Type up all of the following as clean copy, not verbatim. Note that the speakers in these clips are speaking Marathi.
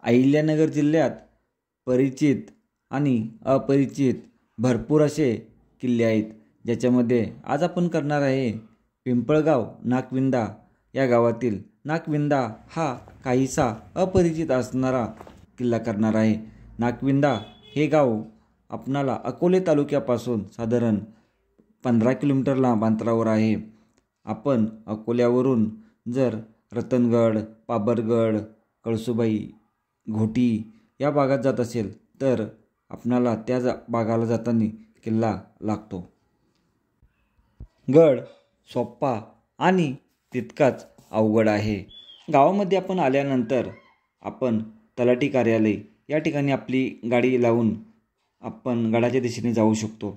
अहिल्यानगर जिल्ह्यात परिचित आणि अपरिचित भरपूर असे किल्ले आहेत, ज्याच्यामध्ये आज आपण करणार आहे पिंपळगाव नाकविंदा या गावातील नाकविंदा हा काहीसा अपरिचित असणारा किल्ला करणार आहे। नाकविंदा हे गाव आपणाला अकोले तालुक्यापासून साधारण 15 किलोमीटर लांब अंतरावर आहे। आपण अकोल्यावरून जर रतनगड, पाबरगड, कळसुबाई, घोटी या भागात जात असेल तर आपणाला त्या भागाला जाताना किल्ला लागतो। गड सोप्पा आणि तितकाच अवघड आहे। गावामध्ये आपण आल्यानंतर आपण तलाठी कार्यालय या ठिकाणी आपली गाडी लावून आपण गडाच्या दिशेने जाऊ शकतो।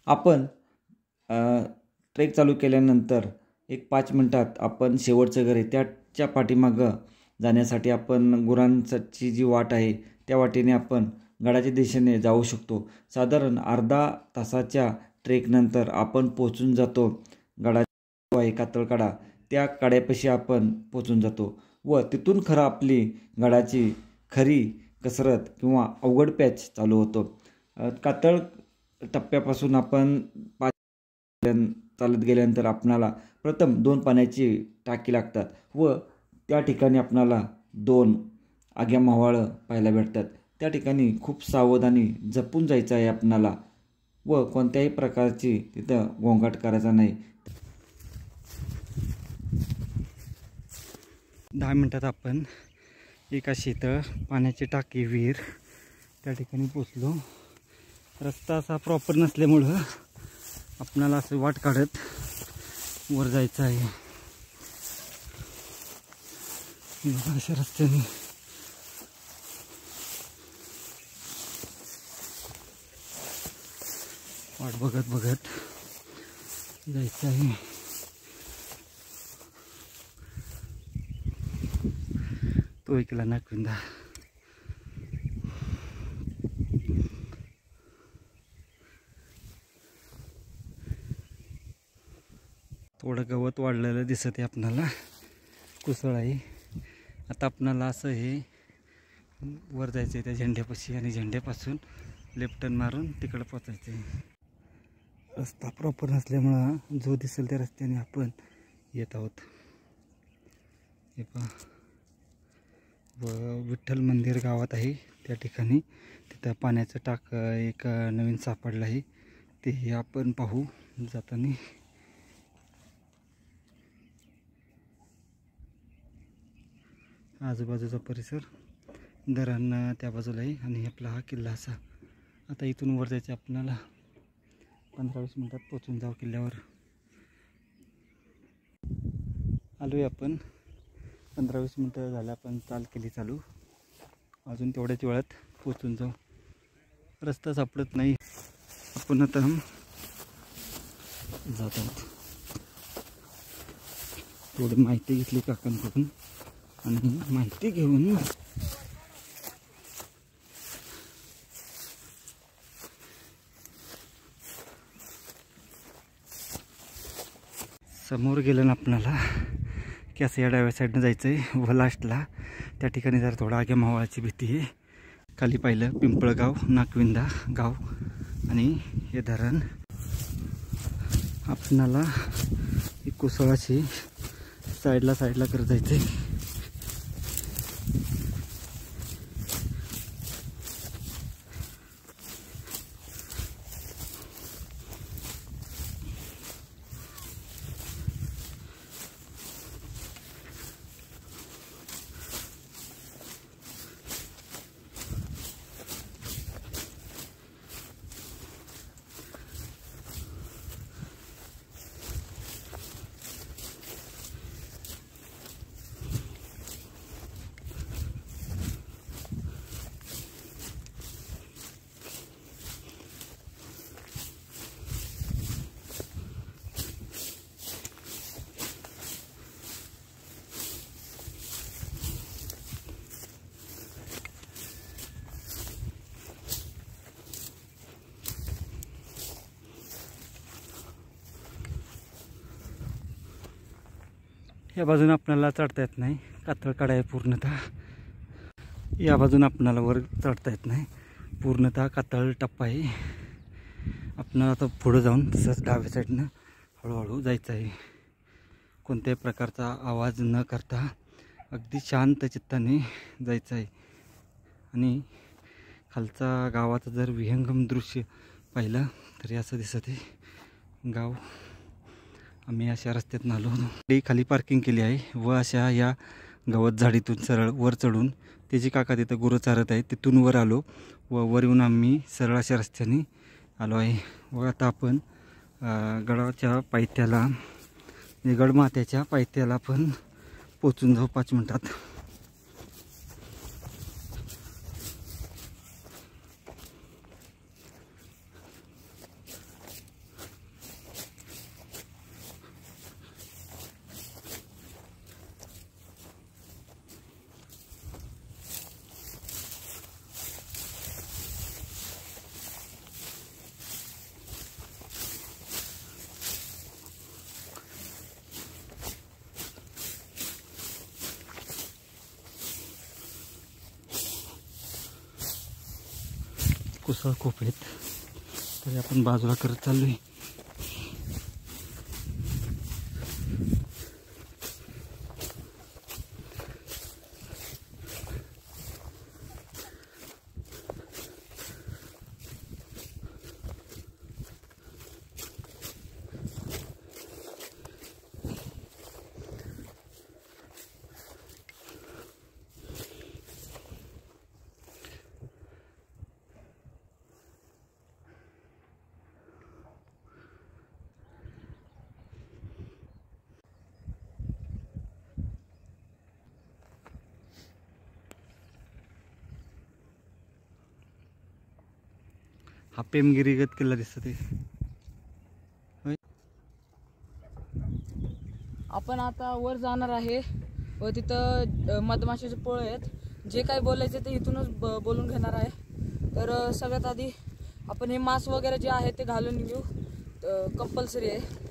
आपण ट्रेक चालू केल्यानंतर एक 5 मिनिटात आपण शेवटचं घर आहे त्याच्या पाठीमागं जाण्यासाठी आपण गुरांची जी वाट आहे त्या वाटेने आपण गडाच्या दिशेने जाऊ शकतो। साधारण अर्धा तासाच्या ट्रेकनंतर आपण पोचून जातो गडाचा आहे कातळकडा, त्या कड्यापाशी आपण पोचून जातो व तिथून खरं आपली गडाची खरी कसरत किंवा अवघड पॅच चालू होतो। कातळ टप्प्यापासून आपण चालत गेल्यानंतर आपणाला प्रथम 2 पाण्याची टाकी लागतात व त्या ठिकाणी आपणाला 2 आग्या मावळं पाहायला भेटतात। त्या ठिकाणी खूप सावधानी जपून जायचं आहे आपणाला व कोणत्याही प्रकारची तिथं गोंगाट करायचा नाही। 10 मिनिटात आपण एका इथं पाण्याची टाकी विहीर त्या ठिकाणी पोचलो। रस्ता असा प्रॉपर नसल्यामुळं आपणाला असं वाट काढत वर जायचं आहे। अशा रस्त्याने वाट बघत बघत जायचं आहे। तो ऐकला नाकविंदा। थोडं गवत वाढलेलं दिसत आहे आपणाला, कुसळ आहे। आता आपणाला असं हे वर जायचं आहे त्या झेंड्यापाशी आणि झेंड्यापासून लेफ्ट टर्न मारून तिकडं पोचायचं आहे। रस्ता प्रॉपर नसल्यामुळं जो दिसेल त्या रस्त्याने आपण येत आहोत। हे पहा, व विठ्ठल मंदिर गावात आहे त्या ठिकाणी तिथं पाण्याचं टाक एक नवीन सापडलं आहे, ते आपण पाहू जाताना। आजूबाजूचा परिसर धरण त्या बाजूला आहे आणि आपला हा किल्ला असा। आता इथून वर जायचं आपल्याला 15-20 मिनिटात पोचून जाऊ किल्ल्यावर। आलोय आपण 15-20 मिनिटं झालं आपण चाल केली चालू, अजून तेवढ्याच वेळात पोचून जाऊ। रस्ता सापडत नाही, आपण आता जात आहोत। थोडी माहिती घेतली काकांकडून आणि माहिती घेऊन समोर गेलं ना आपल्याला की असं या डाव्या साईडनं जायचं आहे व लास्टला त्या ठिकाणी जरा थोडा आग्या मावळाची भीती आहे। खाली पाहिलं पिंपळगाव नाकविंदा गाव आणि हे धरण आपणाला एक कुसळाची साईडला करत जायचं आहे। या बाजूने आपल्याला चढता येत नाही, कातळकडा आहे पूर्णतः। या बाजून आपणाला वर चढता येत नाही, पूर्णतः कातळ टप्पा आहे. आपणाला आता पुढं जाऊन तसंच डाव्या साईडनं हळूहळू जायचं आहे. कोणत्याही प्रकारचा आवाज न करता अगदी शांत चित्ताने जायचं आहे. आणि खालचा गावाचं जर विहंगम दृश्य पाहिलं तरी असं दिसत आहे. गाव आम्ही अशा रस्त्यातून आलो होतो. खाली पार्किंग केली आहे व अशा या गवत झाडीतून सरळ वर चढून त्याची काका तिथं गुरं चारत आहेत, तिथून वर आलो व वर येऊन आम्ही सरळ अशा रस्त्याने आलो आहे. व आता आपण गडाच्या पायथ्याला, गडमाथ्याच्या पायथ्याला पण पोचून जाऊ 5 मिनिटात. कुसळ खूप आहेत तरी आपण बाजूला करत चाललोय. हा पेमगिरीगत किल्ला दिसत आहे. आपण आता वर जाणार आहे व तिथं मधमाशाचे पोळे आहेत. जे काय बोलायचे ते इथूनच बोलून घेणार आहे. तर सगळ्यात आधी आपण हे मास्क वगैरे जे आहे ते घालून घेऊ, कंपल्सरी आहे.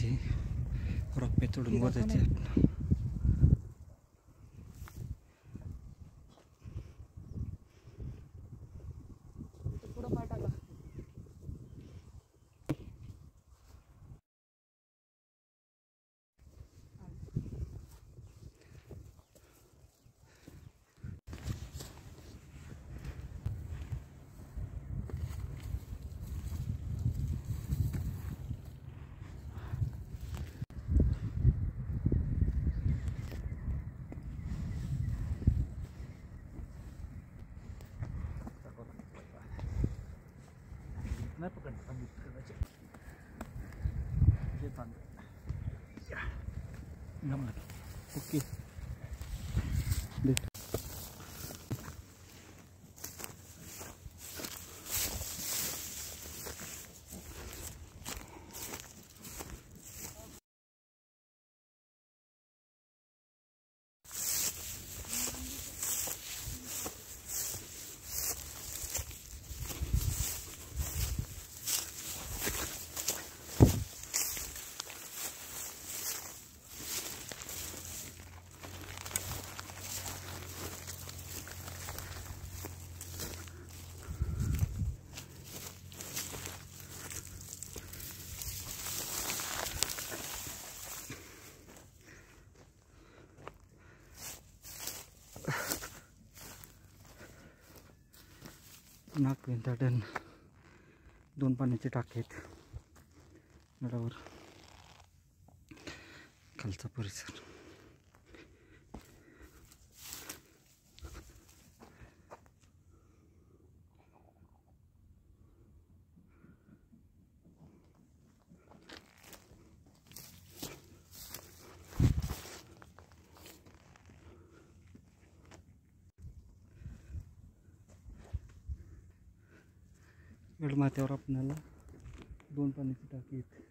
चढायचे, रॉकवे चढून वर जायचे आपण. पुढं पाय टाका. ओके. नागविंदा डन, 2 पाण्याचे टाके आहेत गडावर. खालचा परिसर गडमाथ्यावर आपल्याला 2 पाण्याची टाकी आहेत.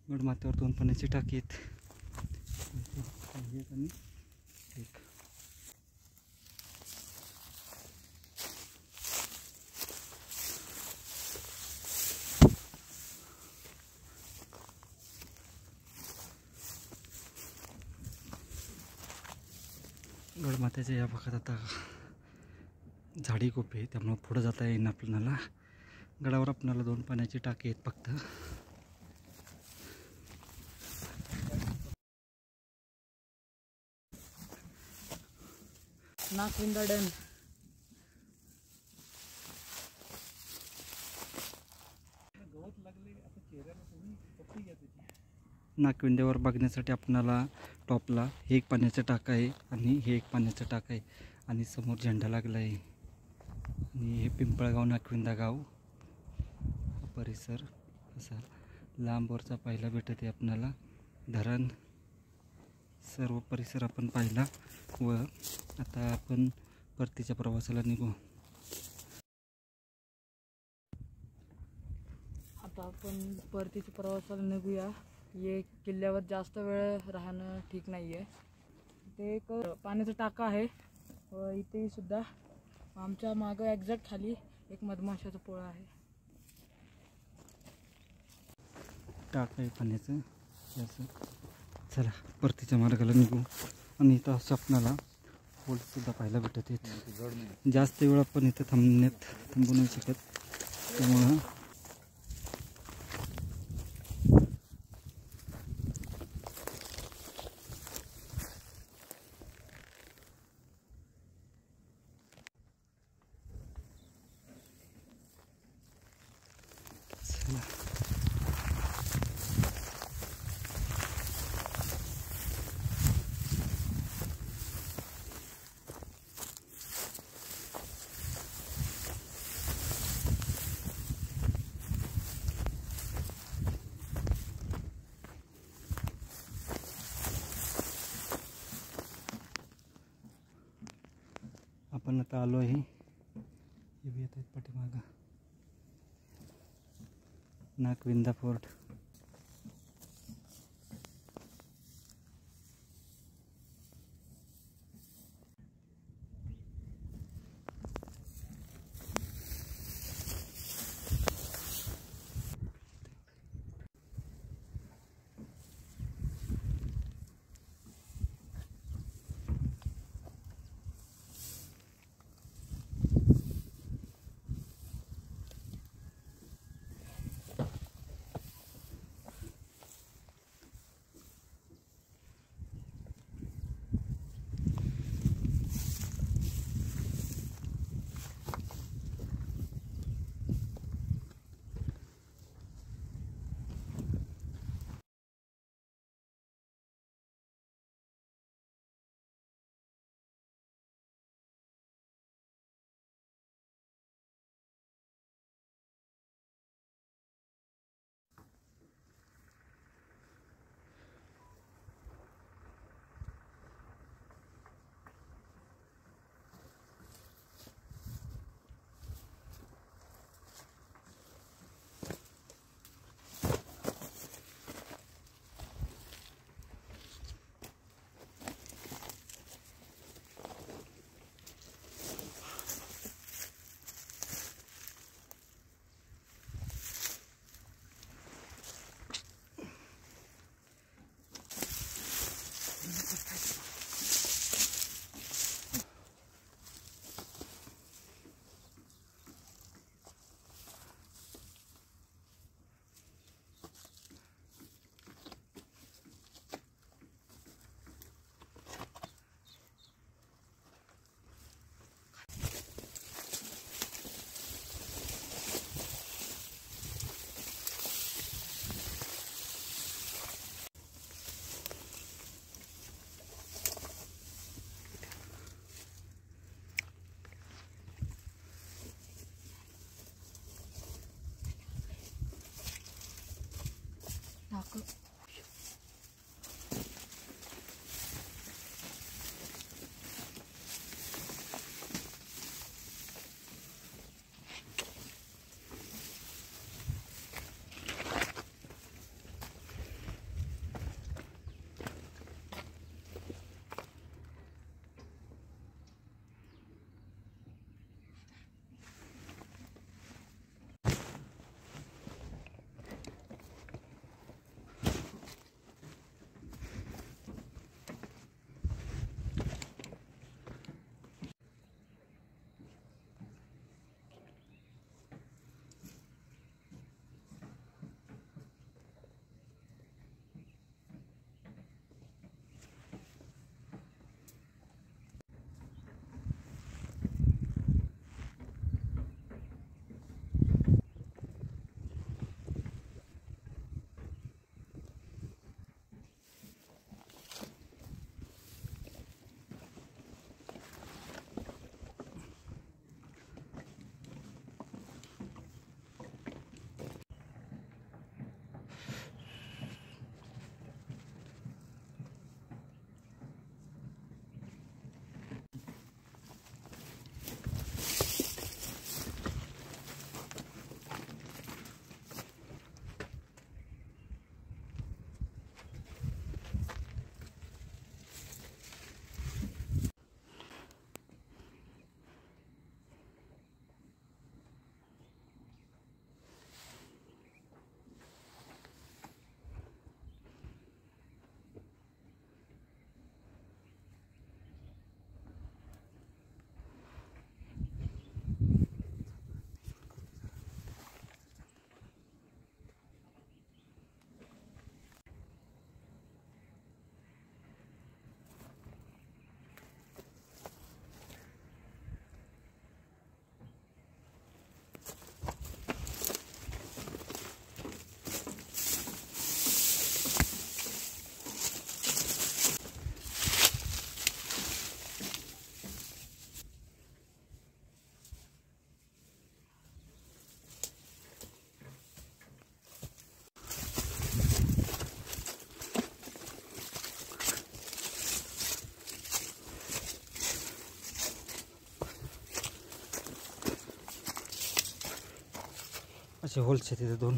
गडमाथ्यावर 2 पाण्याची टाकी आहेत. एक आणि एक. गडमाथ्याच्या या भागात आता झाडी खूप आहे, त्यामुळे पुढे जाता येईन आपल्याला. गडावर आपल्याला 2 पाण्याची टाकी आहेत फक्त. नागविंदा डॅम. नागविंद्यावर बघण्यासाठी आपणाला टॉपला हे एक पाण्याचं टाका आहे आणि हे एक पाण्याचं टाका आहे आणि समोर झेंडा लागला आहे. आणि हे पिंपळगाव नागविंदा गाव परिसर असा लांबवरचा पाहायला भेटत आहे आपणाला. धरण सर्व परिसर आपण पाहिला व आता आपण परतीच्या प्रवासाला निघू. आता आपण परतीच्या प्रवासाला निघूया. हे किल्ल्यावर जास्त वेळ राहणं ठीक नाही आहे. ते एक पाण्याचं टाका आहे व इथे सुद्धा आमच्या मागं एक्झॅक्ट खाली एक मधमाशाचं पोळं आहे. टाक आहे पाण्याचं असं. चला परतीच्या मार्गाला निघू. आणि इथं असं आपणाला होल्डसुद्धा पाहायला भेटत आहेत. जास्त वेळ आपण इथं थांबू नाही शकत, त्यामुळं आपण आता आलो आहे. हे बी येत आहेत पाठीमागं नागविंदा फोर्ट. असे होल्स आहेत तिथे 2.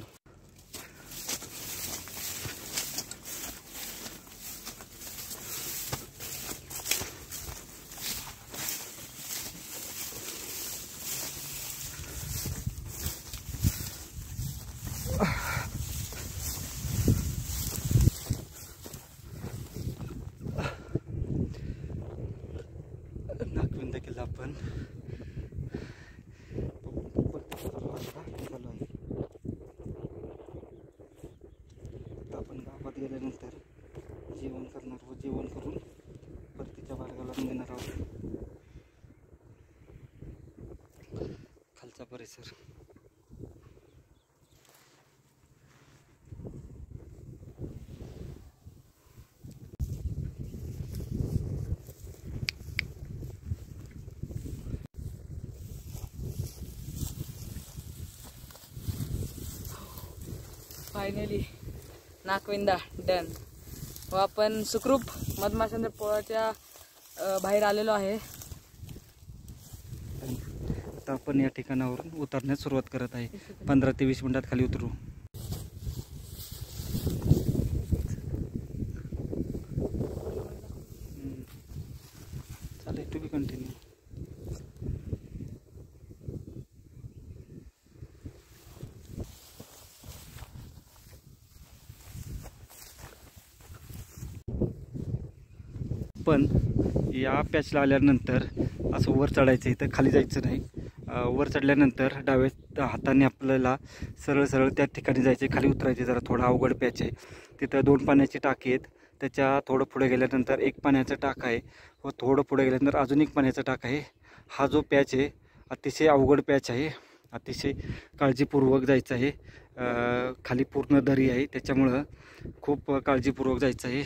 नागविंदा किल्ला आपण आपण गावात गेल्यानंतर जेवण करणार व जेवण करून परतीच्या मार्गाला निघणार आहोत. खालचा परिसर फायनली नागविंदा डन व आपण सुखरूप मधमाशांच्या पोळाच्या बाहेर आलेलो आहे. आता आपण या ठिकाणावरून उतरण्यास सुरुवात करत आहे. 15 ते 20 मिनिटात खाली उतरू. चालेल, टू बी कंटिन्यू. पण या पॅचला आल्यानंतर असं वर चढायचं, इथं खाली जायचं नाही. वर चढल्यानंतर डाव्या हाताने आपल्याला सरळ सरळ त्या ठिकाणी जायचे. खाली उतरायचे, जरा थोडा अवघड पॅच आहे. तिथं 2 पाण्याची टाकी आहेत. त्याच्या थोडं पुढे गेल्यानंतर 1 पाण्याचं टाक आहे व थोडं पुढे गेल्यानंतर अजून 1 पाण्याचं टाक आहे. हा जो पॅच आहे अतिशय अवघड पॅच आहे. अतिशय काळजीपूर्वक जायचं आहे. खाली पूर्ण दरी आहे, त्याच्यामुळं खूप काळजीपूर्वक जायचं आहे.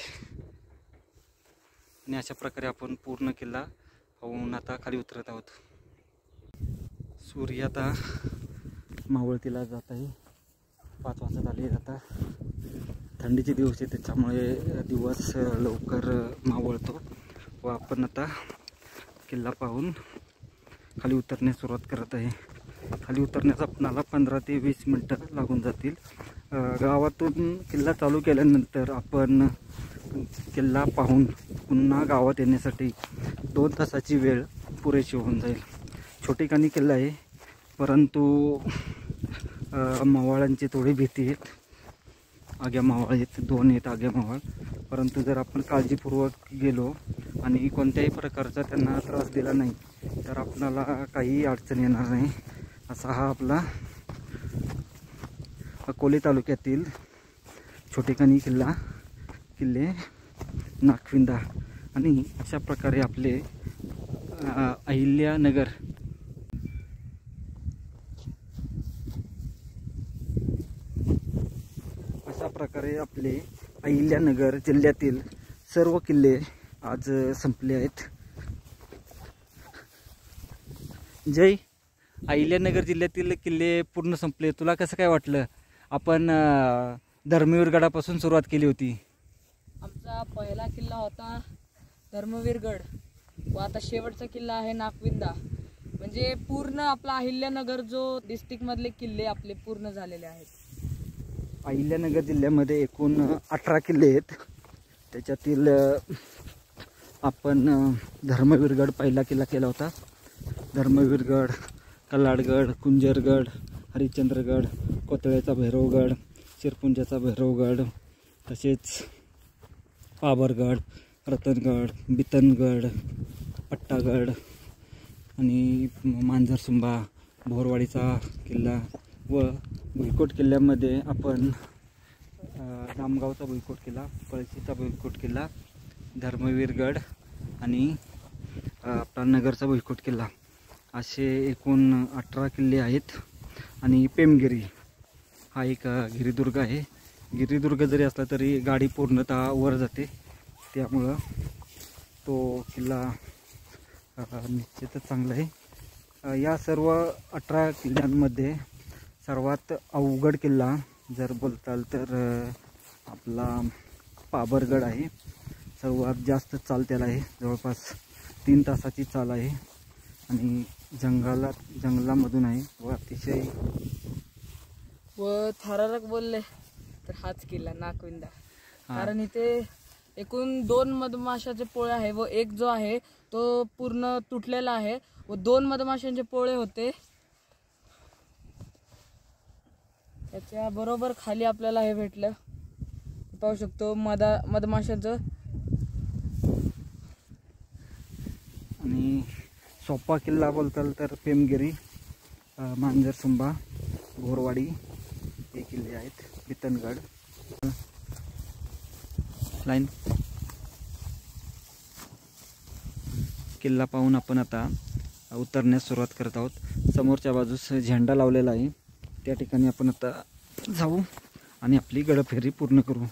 आणि अशा प्रकारे आपण पूर्ण किल्ला पाहून आता खाली उतरत आहोत. सूर्य आता मावळतीला जात आहे. 5 वाजत आले. आता थंडीचे दिवस आहे, त्याच्यामुळे दिवस लवकर मावळतो व आपण आता किल्ला पाहून खाली उतरण्यास सुरुवात करत आहे. खाली उतरण्यास आपणाला 15 ते 20 मिनटं लागून जातील. गावातून किल्ला चालू केल्यानंतर आपण किल्ला पाहून पुन्हा गावात येण्यासाठी 2 तासाची वेळ पुरेशी होऊन जाईल. छोटेखानी किल्ला आहे, परंतु मावळांची थोडी भीती आहेत. आग्या मावळ आहेत, 2 आहेत आग्या मावळ. परंतु जर आपण काळजीपूर्वक गेलो आणि कोणत्याही प्रकारचा त्यांना त्रास दिला नाही तर आपणाला काही अडचण येणार नाही. असा हा आपला अकोले तालुक्यातील छोटेखानी किल्ले नागविंदा. आणि अशा प्रकारे आपले अहिल्यानगर अहिल्यानगर जिल्ह्यातील सर्व किल्ले आज संपले आहेत. जय, अहिल्यानगर जिल्ह्यातील किल्ले पूर्ण संपले. तुला कसं काय वाटलं? आपण धर्मवीर गडापासून सुरुवात केली होती. आमचा पहिला किल्ला होता धर्मवीरगड व आता शेवटचा किल्ला आहे नागविंदा. म्हणजे पूर्ण आपला अहिल्यानगर जो डिस्ट्रिक्टमधले किल्ले आपले पूर्ण झालेले आहेत. अहिल्यानगर जिल्ह्यामध्ये एकूण 18 किल्ले आहेत. त्याच्यातील आपण धर्मवीरगड पहिला किल्ला केला होता. धर्मवीरगड, कल्लाडगड, कुंजरगड, हरिश्चंद्रगड, कोतळ्याचा भैरवगड, शिरपुंजाचा भैरवगड, तसेच पाबरगड, रतनगड, बितनगड, पट्टागड आणि मांजरसुंबा, भोरवाडीचा किल्ला व भुईकोट किल्ल्यामध्ये आपण दामगावचा भुईकोट किल्ला, पळशीचा भुईकोट किल्ला, धर्मवीरगड आणि आपला नगरचा भुईकोट किल्ला असे एकूण 18 किल्ले आहेत. आणि पेमगिरी हा एक गिरिदुर्ग आहे. गिरिदुर्ग जरी असला तरी गाडी पूर्णतः वर जाते, त्यामुळं तो किल्ला निश्चितच चांगला आहे. या सर्व 18 किल्ल्यांमध्ये सर्वात अवघड किल्ला जर बोलताल तर आपला पाबरगड आहे. सर्वात जास्त चाल त्याला आहे, जवळपास 3 तासाची चाल आहे आणि जंगलामधून आहे व अतिशय व थरारक बोलले तर हाच किल्ला नागविंदा. कारण इथे एकूण 2 मधमाशाचे पोळे आहे व एक जो आहे तो पूर्ण तुटलेला आहे व 2 मधमाशांचे पोळे होते. त्याच्या बरोबर खाली आपल्याला हे भेटलं, पाहू शकतो मधमाशाचं. आणि सोपा किल्ला बोलताल तर पेमगिरी, मांजरसुंबा, घोरवाडी हे किल्ले आहेत. बितनगड लाईन किल्ला पाहून आपण आता उतरण्यास सुरुवात करत आहोत. समोरच्या बाजूस झेंडा लावलेला आहे, त्या ठिकाणी आपण आता जाऊ आणि आपली गडफेरी पूर्ण करू.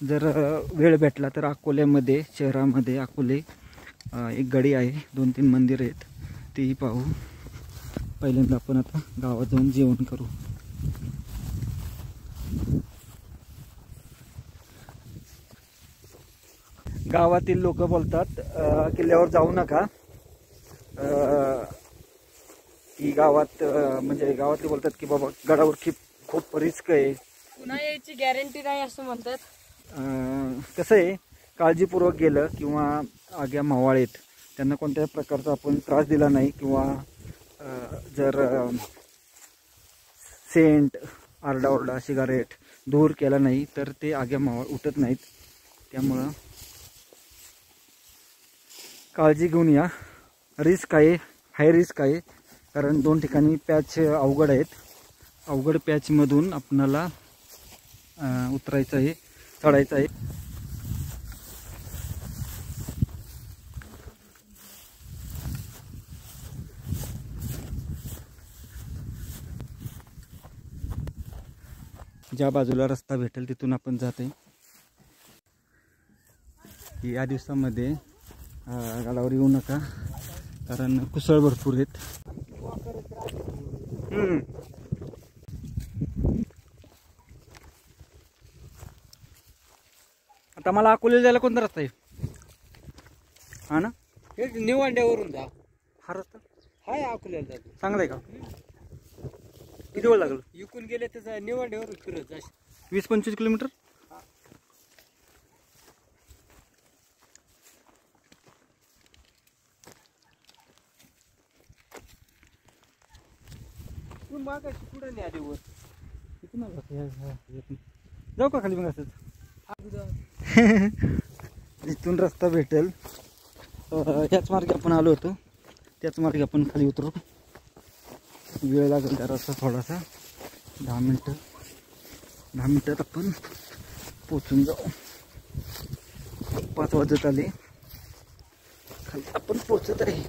जर वेळ भेटला तर अकोल्यामध्ये, शहरामध्ये अकोले एक गडी आहे, 2-3 मंदिर आहेत, तेही पाहू. पहिल्यांदा आपण आता गावात जाऊन जेवण करू. गावातील लोक बोलतात किल्ल्यावर जाऊ नका, की गावात म्हणजे गावातले बोलतात की बाबा गडावर खूप रिस्क आहे, पुन्हा यायची गॅरंटी नाही असं म्हणतात. कसं आहे, काळजीपूर्वक गेलं किंवा आग्या मावाळेत त्यांना कोणत्याही प्रकारचा आपण त्रास दिला नाही किंवा जर सेंट, आरडाओरडा, सिगारेट दूर केला नाही तर ते आग्या मावळ उठत नाहीत. त्यामुळं काळजी घेऊन या. रिस्क आहे, हाय रिस्क आहे, कारण 2 ठिकाणी पॅच अवघड आहेत. अवघड पॅचमधून आपणाला उतरायचं आहे, चढायचं आहे. ज्या बाजूला रस्ता भेटेल तिथून आपण जाते. या दिवसामध्ये गडावर येऊ नका, कारण कुसळ भरपूर आहेत. आता मला अकोल्याला जायला कोणता रस्ता आहे? हा ना, हे निवांड्यावरून जा. हा रस्ता हाय अकोल्याला जातो. चांगला आहे का? किती वेळ लागेल? इकून गेले तर निवांड्यावरून फिरत जा. 20-25 किलोमीटर. तू मागाशी पुढे नाही आली वर. किती जाऊ का खाली मग असंच? इथून रस्ता भेटेल, ह्याच मार्गे आपण आलो होतो, त्याच मार्गे आपण खाली उतरू. वेळ लागेल त्या रस्ता थोडासा, 10 मिनिटात आपण पोचून जाऊ. 5 वाजत आले, खाली आपण पोचत आहे.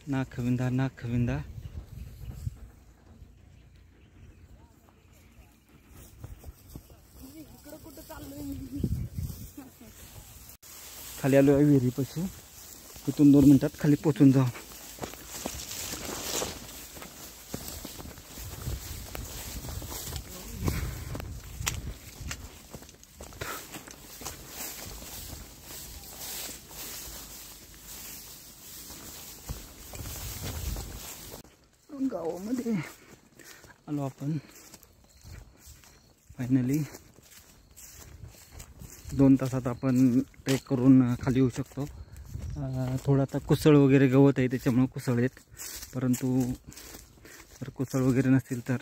नागखविंदा खाली आलो आहे विहिरीपाशी. तिथून 2 मिनिटात खाली पोचून जाऊ. गावामध्ये आलो आपण फायनली. 2 तासात आपण ट्रेक करून खाली येऊ शकतो. थोडं आता कुसळ वगैरे गवत आहे त्याच्यामुळे कुसळ आहेत, परंतु जर कुसळ वगैरे नसतील तर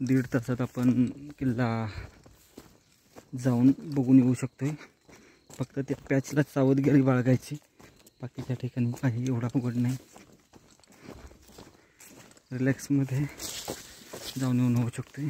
1.5 तासात आपण किल्ला जाऊन बघून येऊ शकतो. फक्त त्या पॅचला सावधगिरी बाळगायची, बाकीच्या ठिकाणी काही एवढा अवघड नाही. रिलॅक्समध्ये जाऊन येऊन होऊ शकते.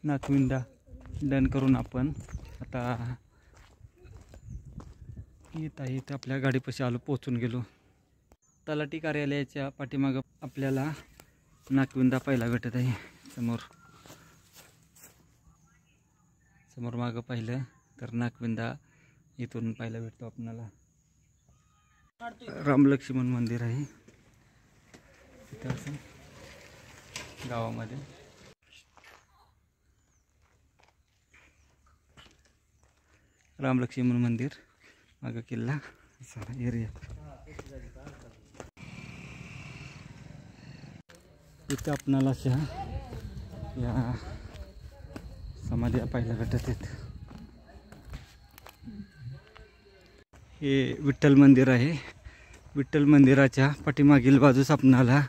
नागविंदा डन करून आपण आता येत आहे, तर आपल्या गाडीपाशी आलो, पोचून गेलो. तलाठी कार्यालयाच्या पाठीमागं आपल्याला नागविंदा पाहायला भेटत आहे. समोर मागं पाहिलं तर नागविंदा इथून पाहायला भेटतो आपणाला. रामलक्ष्मण मंदिर आहे इथं असं गावामध्ये. रामलक्ष्मण मंदिर, मागं किल्ला, असा एरिया. इथं आपणाला अशा या समाध्या पाहायला भेटत आहेत. हे विठ्ठल मंदिर आहे. विठ्ठल मंदिराच्या पाठीमागील बाजूस आपणाला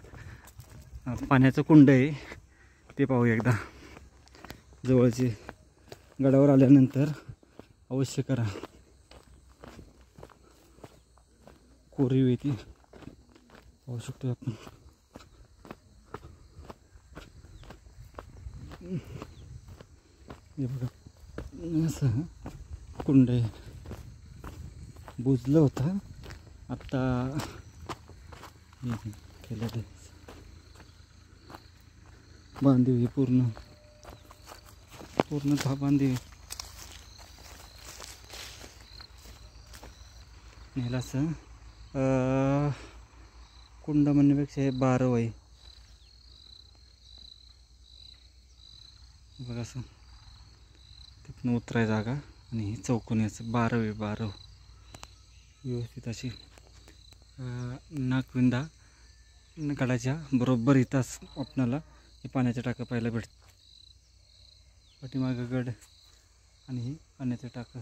पाण्याचं कुंड आहे, ते पाहू एकदा जवळचे. गडावर आल्यानंतर अवश्य करा. कोरीव येते पाहू शकतो आपण. हे बघा असं कुंड आहे. बुजलं होतं, आत्ता केलं ते बांधीव. ही पूर्णतः बांधीव. नेला असं कुंड म्हणण्यापेक्षा हे बारव आहे. बघा असं तिथून उतराय जागा आणि ही चौकोनी असं बारव आहे. बारव व्यवस्थित अशी नागविंदा गडाच्या बरोबर इथंच आपणाला हे पाण्याचं टाकं पाहायला भेटतं. पाठीमागं गड आणि हे पाण्याचं टाकं.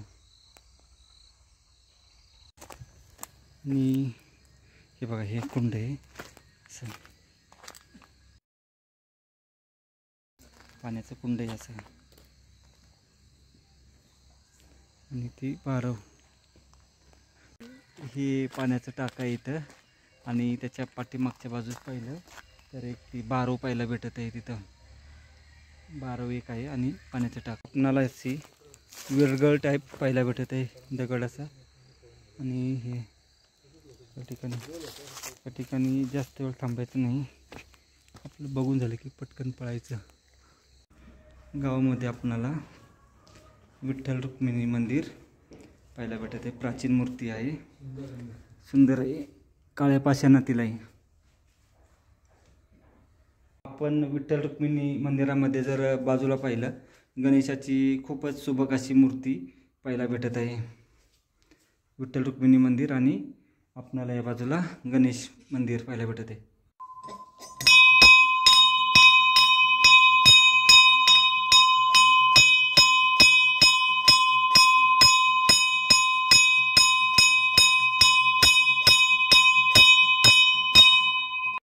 आणि हे बघा हे कुंड आहे असं, पाण्याचं कुंड आहे असं. आणि ती बारव, हे पाण्याचं टाकं आहे इथं. आणि त्याच्या पाठीमागच्या बाजूस पाहिलं तर एक ती बारव पाहायला भेटत आहे. तिथं बारव एक आहे आणि पाण्याचं टाकं. आपणाला अशी विरगळ टाईप पाहायला भेटत आहे, दगड असा. आणि हे त्या ठिकाणी जास्त वेळ थांबायचं नाही, आपलं बघून झालं की पटकन पळायचं. गावामध्ये आपणाला विठ्ठल रुक्मिणी मंदिर पाहायला भेटत आहे. प्राचीन मूर्ती आहे, सुंदर आहे, काळ्या पाषाणातील आहे. आपण विठ्ठल रुक्मिणी मंदिरामध्ये जर बाजूला पाहिलं, गणेशाची खूपच सुबक अशी मूर्ती पाहायला भेटत आहे. विठ्ठल रुक्मिणी मंदिर आणि आपणाला या बाजूला गणेश मंदिर पाहायला भेटत आहे.